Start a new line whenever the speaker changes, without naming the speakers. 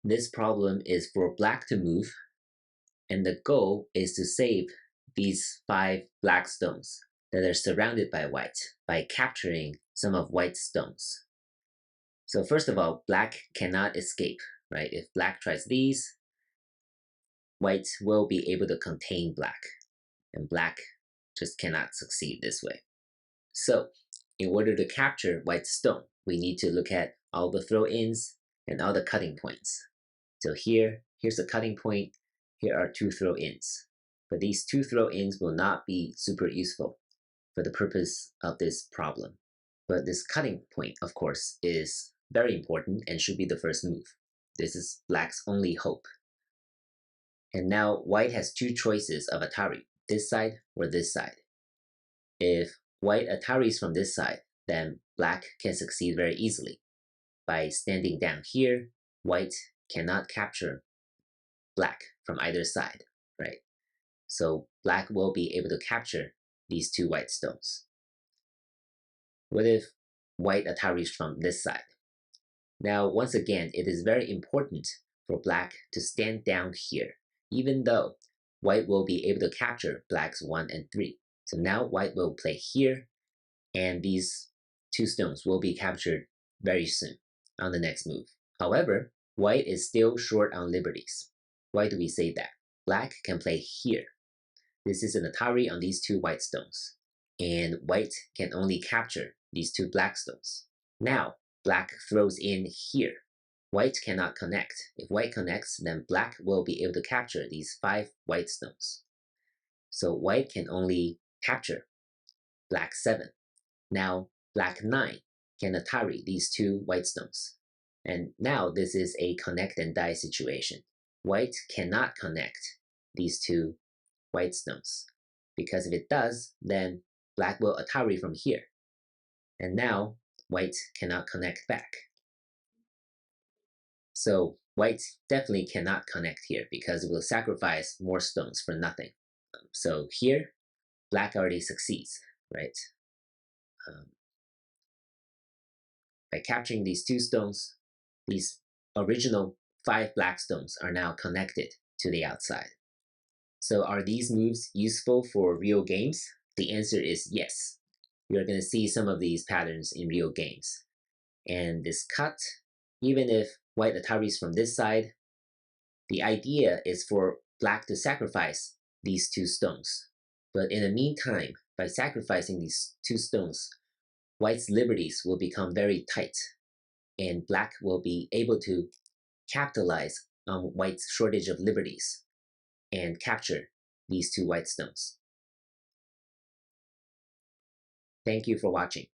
This problem is for black to move, and the goal is to save these 5 black stones that are surrounded by white by capturing some of white's stones. So first of all, black cannot escape, right? If black tries these, white will be able to contain black, and black just cannot succeed this way. So in order to capture white's stone, we need to look at all the throw-ins and all the cutting points. So here's the cutting point, here are 2 throw-ins. But these 2 throw-ins will not be super useful for the purpose of this problem. But this cutting point, of course, is very important and should be the first move. This is black's only hope. And now white has 2 choices of Atari, this side or this side. If white Ataris from this side, then black can succeed very easily. By standing down here, white cannot capture black from either side, right? So black will be able to capture these 2 white stones. What if white Ataris from this side? Now, once again, it is very important for black to stand down here, even though white will be able to capture black's 1 and 3. So now white will play here, and these 2 stones will be captured very soon on the next move. However, white is still short on liberties. Why do we say that? Black can play here. This is an Atari on these 2 white stones, and white can only capture these 2 black stones. Now, black throws in here. White cannot connect. If white connects, then black will be able to capture these 5 white stones. So white can only capture black 7. Now, black 9 can Atari these 2 white stones. And now this is a connect and die situation. White cannot connect these 2 white stones, because if it does, then black will Atari from here. And now white cannot connect back. So white definitely cannot connect here because it will sacrifice more stones for nothing. So here, black already succeeds, right? By capturing these 2 stones, these original 5 black stones are now connected to the outside. So are these moves useful for real games? The answer is yes. You're going to see some of these patterns in real games. And this cut, even if white Ataris from this side, the idea is for black to sacrifice these 2 stones. But in the meantime, by sacrificing these 2 stones, white's liberties will become very tight, and black will be able to capitalize on white's shortage of liberties and capture these 2 white stones. Thank you for watching.